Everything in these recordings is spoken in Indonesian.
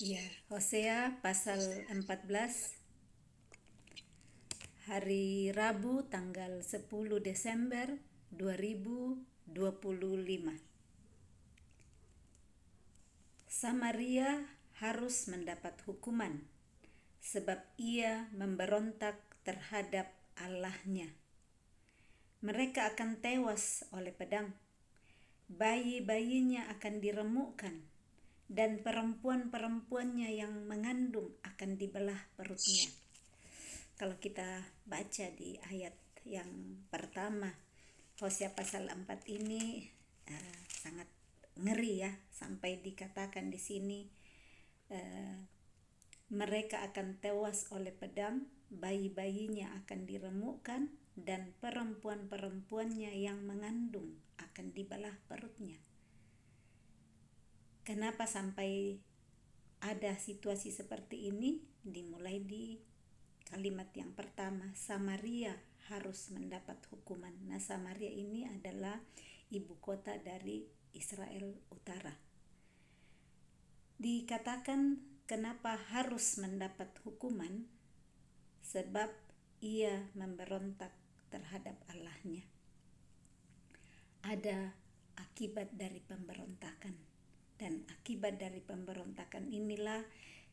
Ya, Hosea pasal 14, hari Rabu tanggal 10 Desember 2025. Samaria harus mendapat hukuman sebab ia memberontak terhadap Allahnya. Mereka akan tewas oleh pedang, bayi-bayinya akan diremukkan, dan perempuan-perempuannya yang mengandung akan dibelah perutnya. Kalau kita baca di ayat yang pertama, Hosea pasal 4 ini sangat ngeri ya, sampai dikatakan di sini mereka akan tewas oleh pedang, bayi-bayinya akan diremukkan, dan perempuan-perempuannya yang mengandung akan dibelah perutnya. Kenapa sampai ada situasi seperti ini? Dimulai di kalimat yang pertama, Samaria harus mendapat hukuman. Nah, Samaria ini adalah ibu kota dari Israel Utara. Dikatakan kenapa harus mendapat hukuman? Sebab ia memberontak terhadap Allahnya. Ada akibat dari pemberontakan, dan akibat dari pemberontakan inilah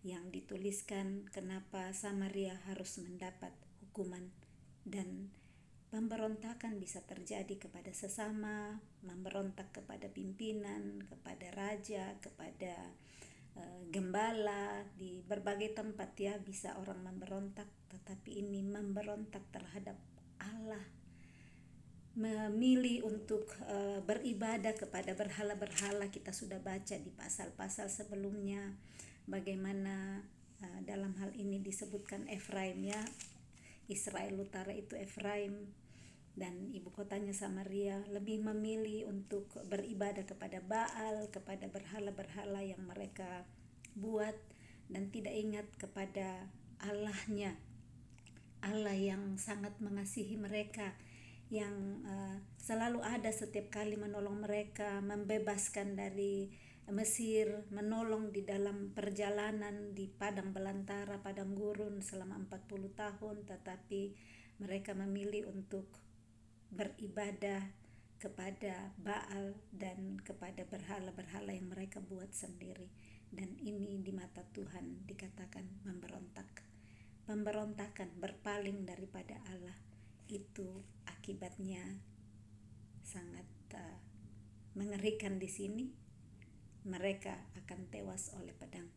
yang dituliskan kenapa Samaria harus mendapat hukuman. Dan pemberontakan bisa terjadi kepada sesama, memberontak kepada pimpinan, kepada raja, kepada gembala, di berbagai tempat ya bisa orang memberontak, tetapi ini memberontak terhadap Allah, memilih untuk beribadah kepada berhala-berhala. Kita sudah baca di pasal-pasal sebelumnya bagaimana dalam hal ini disebutkan Efraim ya, Israel Utara itu Efraim, dan ibu kotanya Samaria lebih memilih untuk beribadah kepada Baal, kepada berhala-berhala yang mereka buat, dan tidak ingat kepada Allahnya, Allah yang sangat mengasihi mereka, yang selalu ada setiap kali menolong mereka, membebaskan dari Mesir, menolong di dalam perjalanan di padang belantara, padang gurun selama 40 tahun, tetapi mereka memilih untuk beribadah kepada Baal dan kepada berhala-berhala yang mereka buat sendiri. Dan ini di mata Tuhan dikatakan memberontak. Pemberontakan, berpaling daripada Allah, itu akibatnya sangat mengerikan di sini. Mereka akan tewas oleh pedang.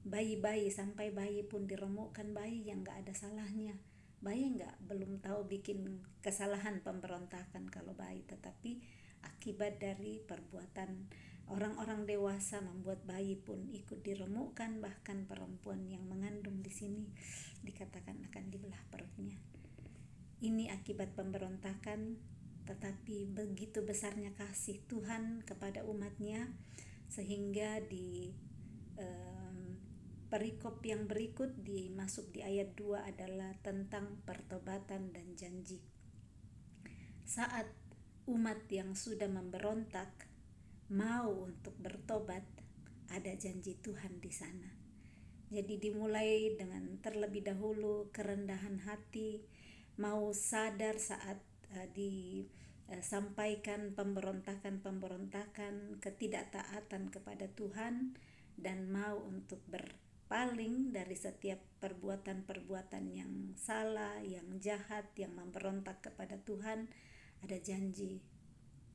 Bayi-bayi, sampai bayi pun diremukkan, bayi yang gak ada salahnya. Bayi belum tahu bikin kesalahan pemberontakan kalau bayi, tetapi akibat dari perbuatan orang-orang dewasa membuat bayi pun ikut diremukkan, bahkan perempuan yang mengandung di sini dikatakan akan dibelah perutnya. Ini akibat pemberontakan, tetapi begitu besarnya kasih Tuhan kepada umatnya, sehingga di perikop yang berikut masuk di ayat 2 adalah tentang pertobatan dan janji. Saat umat yang sudah memberontak mau untuk bertobat, ada janji Tuhan di sana. Jadi dimulai dengan terlebih dahulu kerendahan hati, mau sadar saat disampaikan pemberontakan, ketidaktaatan kepada Tuhan, dan mau untuk berpaling dari setiap perbuatan-perbuatan yang salah, yang jahat, yang memberontak kepada Tuhan. Ada janji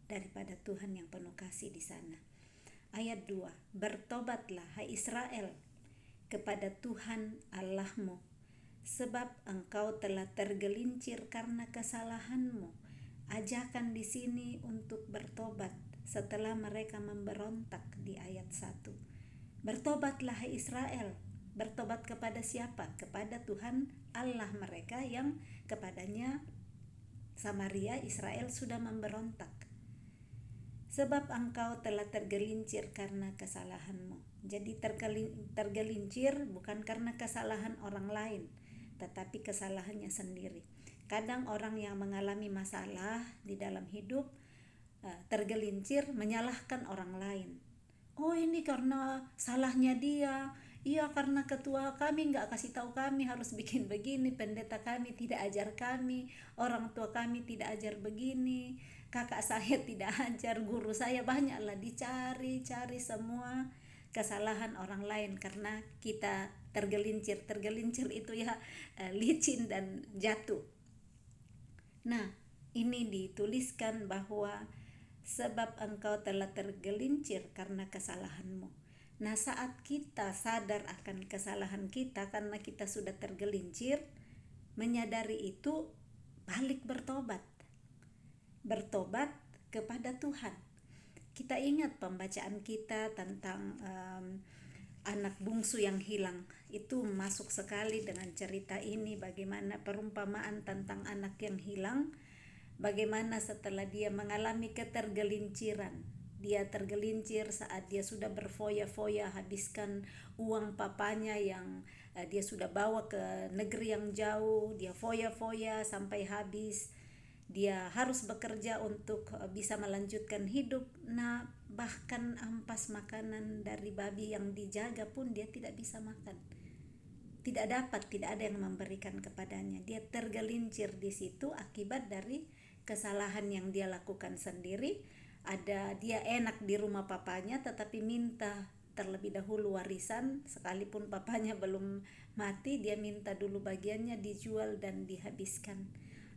daripada Tuhan yang penuh kasih di sana. Ayat 2, bertobatlah hai Israel kepada Tuhan Allahmu, sebab engkau telah tergelincir karena kesalahanmu. Ajakan di sini untuk bertobat setelah mereka memberontak di ayat 1. Bertobatlah hai Israel. Bertobat kepada siapa? Kepada Tuhan Allah mereka yang kepadanya Samaria, Israel sudah memberontak. Sebab engkau telah tergelincir karena kesalahanmu. Jadi tergelincir bukan karena kesalahan orang lain, tetapi kesalahannya sendiri. Kadang orang yang mengalami masalah di dalam hidup tergelincir menyalahkan orang lain. oh ini karena salahnya dia, iya karena ketua kami nggak kasih tahu kami harus bikin begini, pendeta kami tidak ajar kami, orang tua kami tidak ajar begini, kakak saya tidak ajar, guru saya, banyaklah dicari-cari semua kesalahan orang lain karena kita tergelincir itu ya, licin dan jatuh. Nah, ini dituliskan bahwa sebab engkau telah tergelincir karena kesalahanmu. Nah, saat kita sadar akan kesalahan kita karena kita sudah tergelincir, menyadari itu, balik bertobat. Bertobat kepada Tuhan. Kita ingat pembacaan kita tentang anak bungsu yang hilang. Itu masuk sekali dengan cerita ini, bagaimana perumpamaan tentang anak yang hilang, bagaimana setelah dia mengalami ketergelinciran, dia tergelincir saat dia sudah berfoya-foya habiskan uang papanya yang dia sudah bawa ke negeri yang jauh, dia foya-foya sampai habis, dia harus bekerja untuk bisa melanjutkan hidup. Nah, bahkan ampas makanan dari babi yang dijaga pun dia tidak bisa makan, tidak dapat, tidak ada yang memberikan kepadanya. Dia tergelincir di situ akibat dari kesalahan yang dia lakukan sendiri. Dia enak di rumah papanya tetapi minta terlebih dahulu warisan, sekalipun papanya belum mati, dia minta dulu bagiannya dijual dan dihabiskan.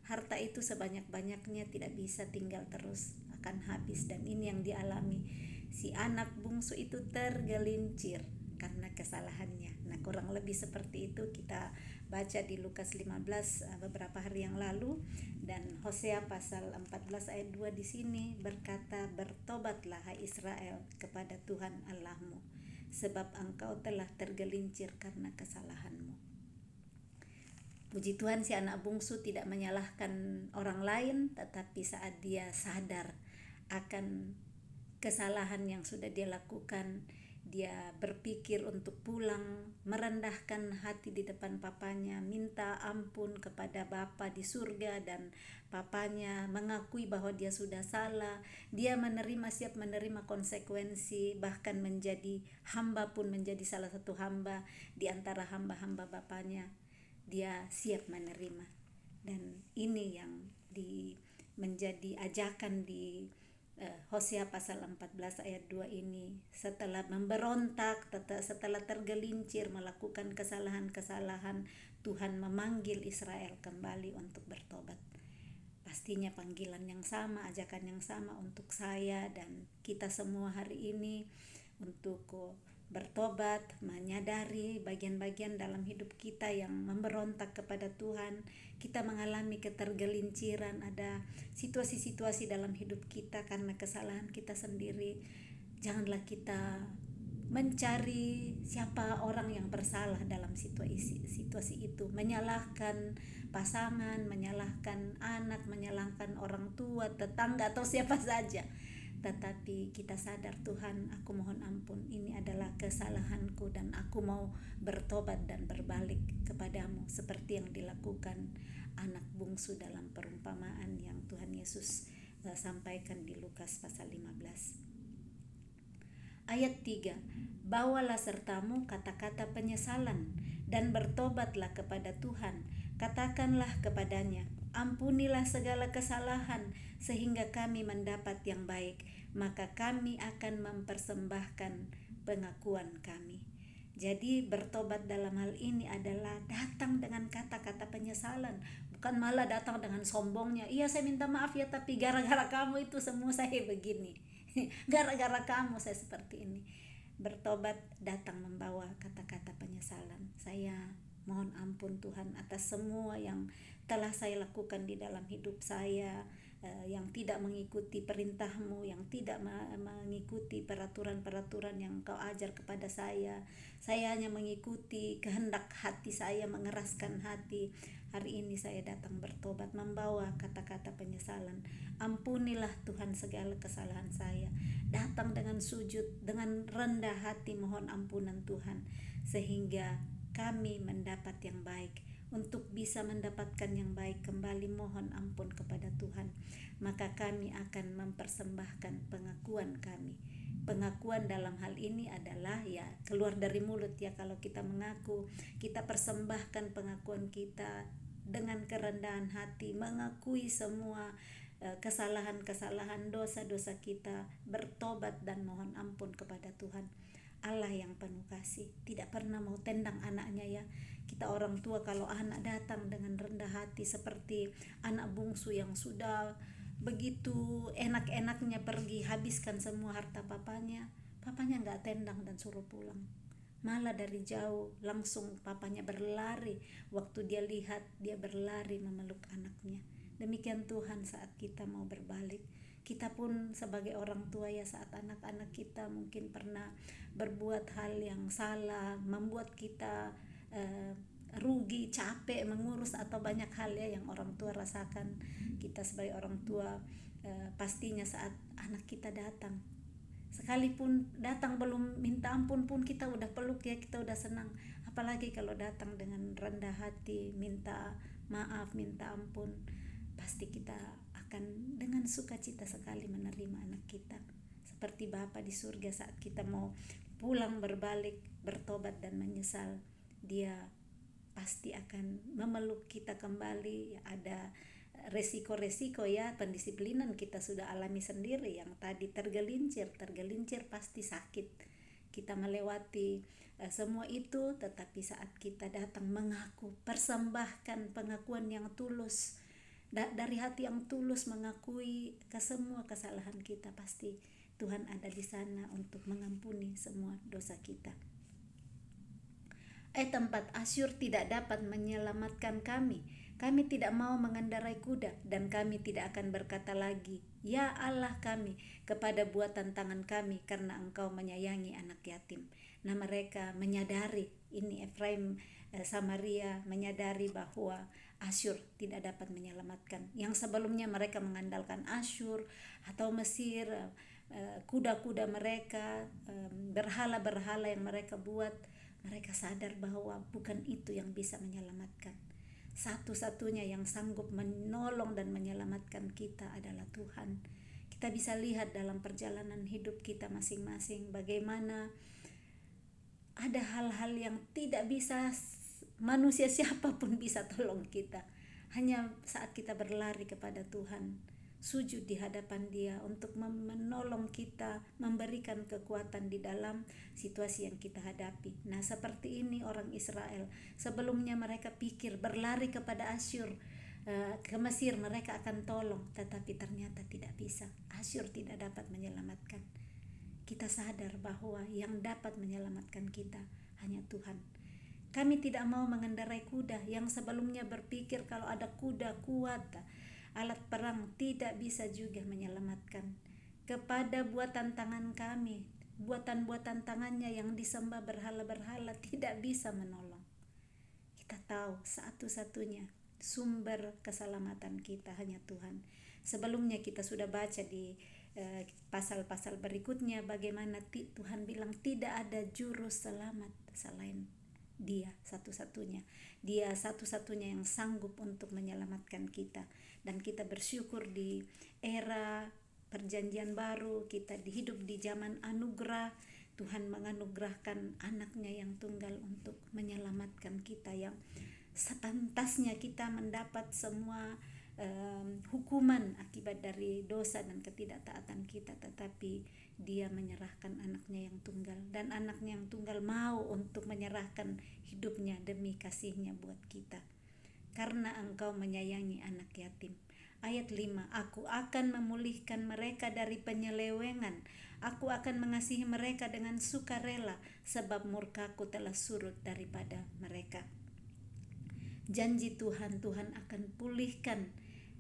Harta itu sebanyak-banyaknya tidak bisa tinggal terus, akan habis. Dan ini yang dialami si anak bungsu itu, tergelincir karena kesalahannya. Nah, kurang lebih seperti itu kita baca di Lukas 15 beberapa hari yang lalu, dan Hosea pasal 14 ayat 2 di sini berkata, bertobatlah hai Israel kepada Tuhan Allahmu, sebab engkau telah tergelincir karena kesalahanmu. Puji Tuhan, si anak bungsu tidak menyalahkan orang lain, tetapi saat dia sadar akan kesalahan yang sudah dia lakukan, dia berpikir untuk pulang, merendahkan hati di depan papanya, minta ampun kepada Bapa di surga, dan papanya mengakui bahwa dia sudah salah. Dia siap menerima konsekuensi, bahkan menjadi hamba pun menjadi salah satu hamba di antara hamba-hamba bapaknya. Dia siap menerima, dan ini yang menjadi ajakan di Hosea pasal 14 ayat 2 ini. Setelah memberontak, setelah tergelincir melakukan kesalahan-kesalahan, Tuhan memanggil Israel kembali untuk bertobat. Pastinya panggilan yang sama, ajakan yang sama untuk saya dan kita semua hari ini untuk bertobat, menyadari bagian-bagian dalam hidup kita yang memberontak kepada Tuhan. Kita mengalami ketergelinciran, ada situasi-situasi dalam hidup kita karena kesalahan kita sendiri. Janganlah kita mencari siapa orang yang bersalah dalam situasi itu, menyalahkan pasangan, menyalahkan anak, menyalahkan orang tua, tetangga, atau siapa saja. Tetapi kita sadar, Tuhan, aku mohon ampun, ini adalah kesalahanku dan aku mau bertobat dan berbalik kepadamu, seperti yang dilakukan anak bungsu dalam perumpamaan yang Tuhan Yesus sampaikan di Lukas pasal 15. Ayat 3, bawalah sertamu kata-kata penyesalan dan bertobatlah kepada Tuhan. Katakanlah kepadanya, ampunilah segala kesalahan sehingga kami mendapat yang baik, maka kami akan mempersembahkan pengakuan kami. Jadi bertobat dalam hal ini adalah datang dengan kata-kata penyesalan, bukan malah datang dengan sombongnya. Iya, saya minta maaf ya, tapi gara-gara kamu itu semua saya begini. Gara-gara kamu saya seperti ini. Bertobat datang membawa kata-kata penyesalan. Saya mohon ampun Tuhan atas semua yang telah saya lakukan di dalam hidup saya, yang tidak mengikuti perintah-Mu, yang tidak mengikuti peraturan-peraturan yang Kau ajar kepada saya. Saya hanya mengikuti kehendak hati saya, mengeraskan hati. Hari ini saya datang bertobat membawa kata-kata penyesalan. Ampunilah Tuhan segala kesalahan saya. Datang dengan sujud, dengan rendah hati mohon ampunan Tuhan, sehingga kami mendapat yang baik. Untuk bisa mendapatkan yang baik kembali mohon ampun kepada Tuhan, maka kami akan mempersembahkan pengakuan kami. Pengakuan dalam hal ini adalah ya keluar dari mulut ya. Kalau kita mengaku, kita persembahkan pengakuan kita dengan kerendahan hati, mengakui semua kesalahan-kesalahan, dosa-dosa kita, bertobat dan mohon ampun kepada Tuhan. Allah yang penuh kasih, tidak pernah mau tendang anaknya ya. Kita orang tua kalau anak datang dengan rendah hati seperti anak bungsu yang sudah begitu enak-enaknya pergi habiskan semua harta papanya nggak tendang dan suruh pulang, malah dari jauh langsung papanya berlari. Waktu dia lihat, dia berlari memeluk anaknya. Demikian Tuhan saat kita mau berbalik. Kita pun sebagai orang tua ya, saat anak-anak kita mungkin pernah berbuat hal yang salah, membuat kita rugi, capek mengurus atau banyak hal ya yang orang tua rasakan. Kita sebagai orang tua pastinya saat anak kita datang, sekalipun datang belum minta ampun pun kita udah peluk ya, kita udah senang. Apalagi kalau datang dengan rendah hati, minta maaf, minta ampun, pasti kita akan dengan sukacita sekali menerima anak kita. Seperti Bapa di surga saat kita mau pulang berbalik, bertobat dan menyesal, Dia pasti akan memeluk kita kembali. Ada resiko-resiko ya, pendisiplinan kita sudah alami sendiri, yang tadi tergelincir pasti sakit. Kita melewati semua itu, tetapi saat kita datang mengaku, persembahkan pengakuan yang tulus, dari hati yang tulus mengakui ke semua kesalahan kita, pasti Tuhan ada di sana untuk mengampuni semua dosa kita. Tempat Asyur tidak dapat menyelamatkan kami. Kami tidak mau mengendarai kuda, dan kami tidak akan berkata lagi, ya Allah kami, kepada buatan tangan kami, karena Engkau menyayangi anak yatim. Nah, mereka menyadari, ini Efraim Samaria menyadari bahwa Asyur tidak dapat menyelamatkan. Yang sebelumnya mereka mengandalkan Asyur atau Mesir, kuda-kuda mereka, berhala-berhala yang mereka buat. Mereka sadar bahwa bukan itu yang bisa menyelamatkan. Satu-satunya yang sanggup menolong dan menyelamatkan kita adalah Tuhan. Kita bisa lihat dalam perjalanan hidup kita masing-masing bagaimana ada hal-hal yang tidak bisa manusia siapapun bisa tolong kita. Hanya saat kita berlari kepada Tuhan, sujud di hadapan Dia untuk menolong kita, memberikan kekuatan di dalam situasi yang kita hadapi. Nah, seperti ini orang Israel. Sebelumnya mereka pikir berlari kepada Asyur, ke Mesir mereka akan tolong, tetapi ternyata tidak bisa. Asyur tidak dapat menyelamatkan. Kita sadar bahwa yang dapat menyelamatkan kita hanya Tuhan. Kami tidak mau mengendarai kuda. Yang sebelumnya berpikir kalau ada kuda kuat, alat perang, tidak bisa juga menyelamatkan. Kepada buatan tangan kami, buatan-buatan tangannya yang disembah berhala-berhala, tidak bisa menolong. Kita tahu satu-satunya sumber keselamatan kita hanya Tuhan. Sebelumnya kita sudah baca di pasal-pasal berikutnya bagaimana Tuhan bilang tidak ada juru selamat selain Dia satu-satunya. Dia satu-satunya yang sanggup untuk menyelamatkan kita. Dan kita bersyukur di era perjanjian baru, kita hidup di zaman anugerah. Tuhan menganugerahkan anaknya yang tunggal untuk menyelamatkan kita, yang sepantasnya kita mendapat semua hukuman akibat dari dosa dan ketidaktaatan kita, tetapi Dia menyerahkan anaknya yang tunggal, dan anaknya yang tunggal mau untuk menyerahkan hidupnya demi kasihnya buat kita. Karena Engkau menyayangi anak yatim. Ayat 5, Aku akan memulihkan mereka dari penyelewengan. Aku akan mengasihi mereka dengan sukarela, sebab murkaku telah surut daripada mereka. Janji Tuhan, Tuhan akan pulihkan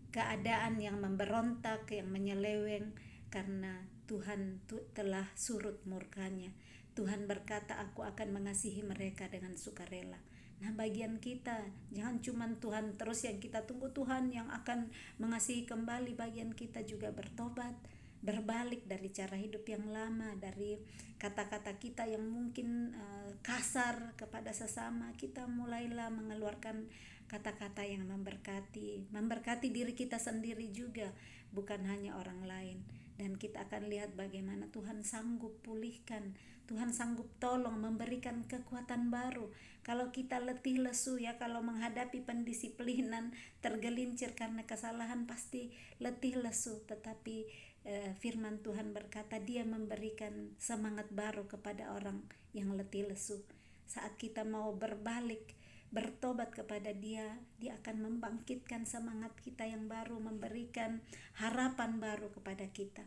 keadaan yang memberontak, yang menyeleweng, karena Tuhan telah surut murkanya. Tuhan berkata, aku akan mengasihi mereka dengan sukarela. Nah, bagian kita, jangan cuma Tuhan terus yang kita tunggu, Tuhan yang akan mengasihi kembali. Bagian kita juga bertobat, berbalik dari cara hidup yang lama, dari kata-kata kita yang mungkin kasar kepada sesama. Kita mulailah mengeluarkan kata-kata yang memberkati diri kita sendiri juga, bukan hanya orang lain. Dan kita akan lihat bagaimana Tuhan sanggup pulihkan, Tuhan sanggup tolong, memberikan kekuatan baru. Kalau kita letih lesu ya, kalau menghadapi pendisiplinan, tergelincir karena kesalahan, pasti letih lesu. Tetapi firman Tuhan berkata Dia memberikan semangat baru kepada orang yang letih lesu. Saat kita mau berbalik, bertobat kepada Dia, Dia akan membangkitkan semangat kita yang baru, memberikan harapan baru kepada kita.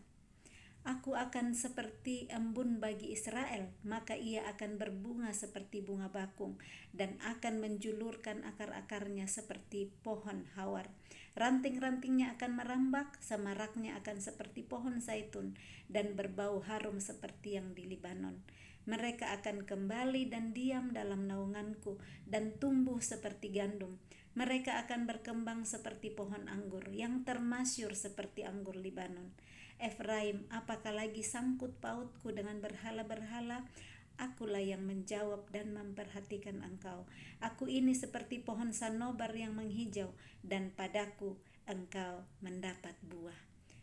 Aku akan seperti embun bagi Israel, maka ia akan berbunga seperti bunga bakung dan akan menjulurkan akar-akarnya seperti pohon hawar. Ranting-rantingnya akan merambak, semaraknya akan seperti pohon zaitun dan berbau harum seperti yang di Libanon. Mereka akan kembali dan diam dalam naunganku dan tumbuh seperti gandum. Mereka akan berkembang seperti pohon anggur yang termasyur seperti anggur Libanon. Efraim, apakah lagi sangkut pautku dengan berhala-berhala? Akulah yang menjawab dan memperhatikan engkau. Aku ini seperti pohon sanobar yang menghijau, dan padaku engkau mendapat buah.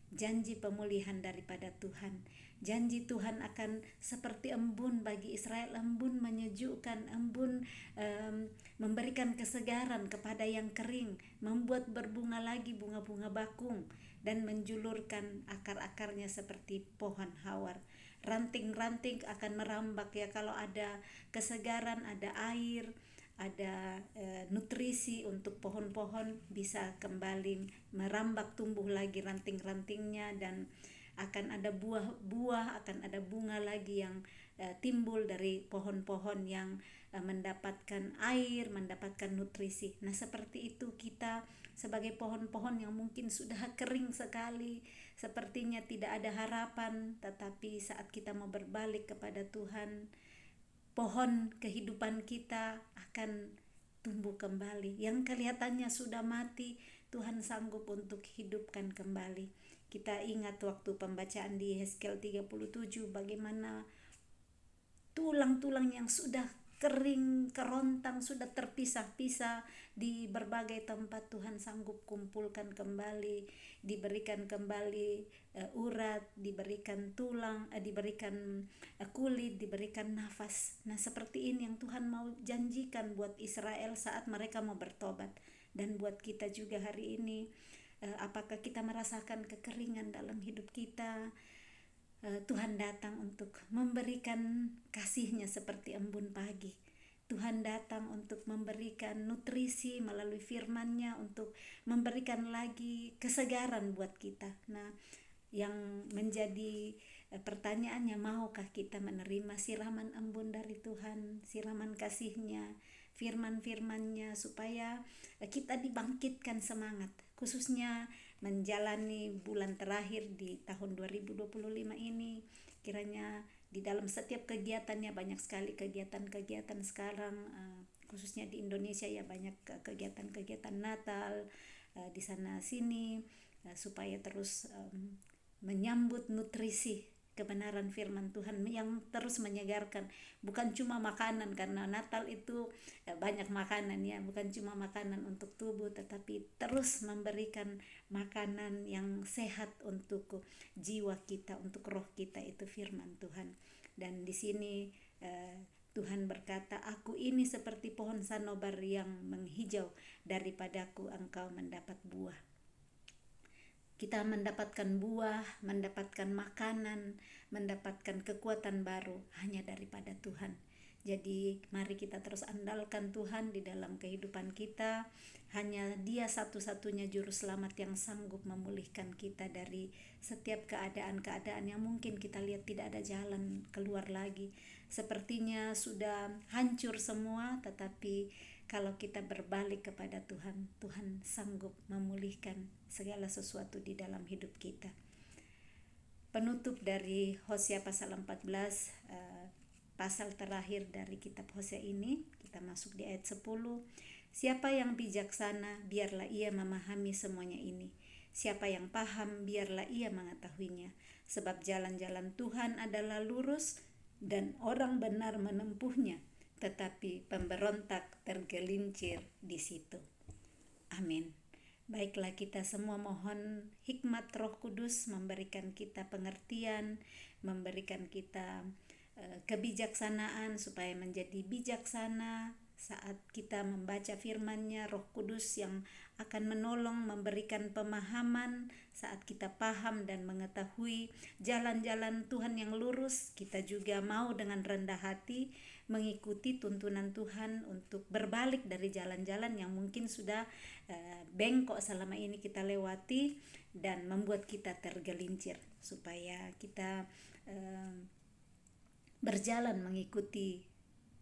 Janji pemulihan daripada Tuhan. Janji Tuhan akan seperti embun bagi Israel, embun menyejukkan, embun memberikan kesegaran kepada yang kering, membuat berbunga lagi bunga-bunga bakung, dan menjulurkan akar-akarnya seperti pohon hawar. Ranting-ranting akan merambak ya, kalau ada kesegaran, ada air, ada nutrisi untuk pohon-pohon, bisa kembali merambak, tumbuh lagi ranting-rantingnya, dan akan ada buah-buah, akan ada bunga lagi yang timbul dari pohon-pohon yang mendapatkan air, mendapatkan nutrisi. Nah, seperti itu kita sebagai pohon-pohon yang mungkin sudah kering sekali, sepertinya tidak ada harapan, tetapi saat kita mau berbalik kepada Tuhan, pohon kehidupan kita akan tumbuh kembali. Yang kelihatannya sudah mati, Tuhan sanggup untuk hidupkan kembali. Kita ingat waktu pembacaan di Yehezkiel 37, bagaimana tulang-tulang yang sudah kering, kerontang, sudah terpisah-pisah di berbagai tempat, Tuhan sanggup kumpulkan kembali, diberikan kembali urat, diberikan tulang, diberikan kulit, diberikan nafas. Nah, seperti ini yang Tuhan mau janjikan buat Israel saat mereka mau bertobat, dan buat kita juga hari ini. Apakah kita merasakan kekeringan dalam hidup kita? Tuhan datang untuk memberikan kasih-Nya seperti embun pagi. Tuhan datang untuk memberikan nutrisi melalui firman-Nya, untuk memberikan lagi kesegaran buat kita. Nah, yang menjadi pertanyaannya, maukah kita menerima siraman embun dari Tuhan, siraman kasih-Nya, firman-firman-Nya, supaya kita dibangkitkan semangat, khususnya menjalani bulan terakhir di tahun 2025 ini. Kiranya di dalam setiap kegiatannya, banyak sekali kegiatan-kegiatan sekarang, khususnya di Indonesia ya, banyak kegiatan-kegiatan Natal di sana sini, supaya terus menyambut nutrisi kebenaran firman Tuhan yang terus menyegarkan, bukan cuma makanan, karena Natal itu banyak makanan ya, bukan cuma makanan untuk tubuh, tetapi terus memberikan makanan yang sehat untuk jiwa kita, untuk roh kita, itu firman Tuhan. Dan di sini Tuhan berkata, aku ini seperti pohon sanobar yang menghijau, daripadaku engkau mendapat buah. Kita mendapatkan buah, mendapatkan makanan, mendapatkan kekuatan baru hanya daripada Tuhan. Jadi mari kita terus andalkan Tuhan di dalam kehidupan kita. Hanya Dia satu-satunya juru selamat yang sanggup memulihkan kita dari setiap keadaan-keadaan yang mungkin kita lihat tidak ada jalan keluar lagi. Sepertinya sudah hancur semua, tetapi kalau kita berbalik kepada Tuhan, Tuhan sanggup memulihkan segala sesuatu di dalam hidup kita. Penutup dari Hosea pasal 14, pasal terakhir dari kitab Hosea ini, kita masuk di ayat 10. Siapa yang bijaksana, biarlah ia memahami semuanya ini. Siapa yang paham, biarlah ia mengetahuinya. Sebab jalan-jalan Tuhan adalah lurus dan orang benar menempuhnya, tetapi pemberontak tergelincir di situ. Amin. Baiklah, kita semua mohon hikmat Roh Kudus memberikan kita pengertian, memberikan kita kebijaksanaan supaya menjadi bijaksana saat kita membaca firman-Nya. Roh Kudus yang akan menolong, memberikan pemahaman saat kita paham dan mengetahui jalan-jalan Tuhan yang lurus. Kita juga mau dengan rendah hati mengikuti tuntunan Tuhan untuk berbalik dari jalan-jalan yang mungkin sudah bengkok selama ini kita lewati dan membuat kita tergelincir, supaya kita berjalan mengikuti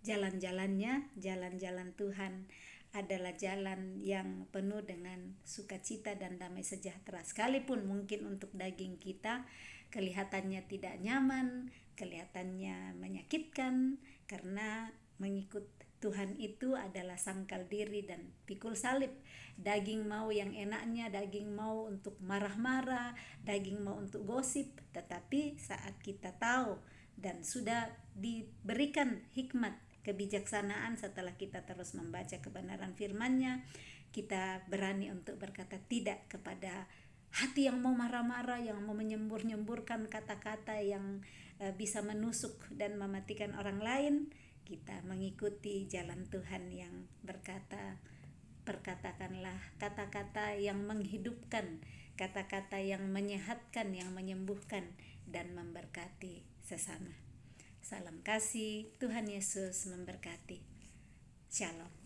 jalan-jalannya. Jalan-jalan Tuhan adalah jalan yang penuh dengan sukacita dan damai sejahtera. Sekalipun mungkin untuk daging kita kelihatannya tidak nyaman, kelihatannya menyakitkan, karena mengikut Tuhan itu adalah sangkal diri dan pikul salib. Daging mau yang enaknya, daging mau untuk marah-marah, daging mau untuk gosip. Tetapi saat kita tahu dan sudah diberikan hikmat kebijaksanaan setelah kita terus membaca kebenaran firman-Nya, kita berani untuk berkata tidak kepada hati yang mau marah-marah, yang mau menyembur-nyemburkan kata-kata yang bisa menusuk dan mematikan orang lain. Kita mengikuti jalan Tuhan yang berkata, perkatakanlah kata-kata yang menghidupkan, kata-kata yang menyehatkan, yang menyembuhkan dan memberkati sesama. Salam kasih, Tuhan Yesus memberkati. Shalom.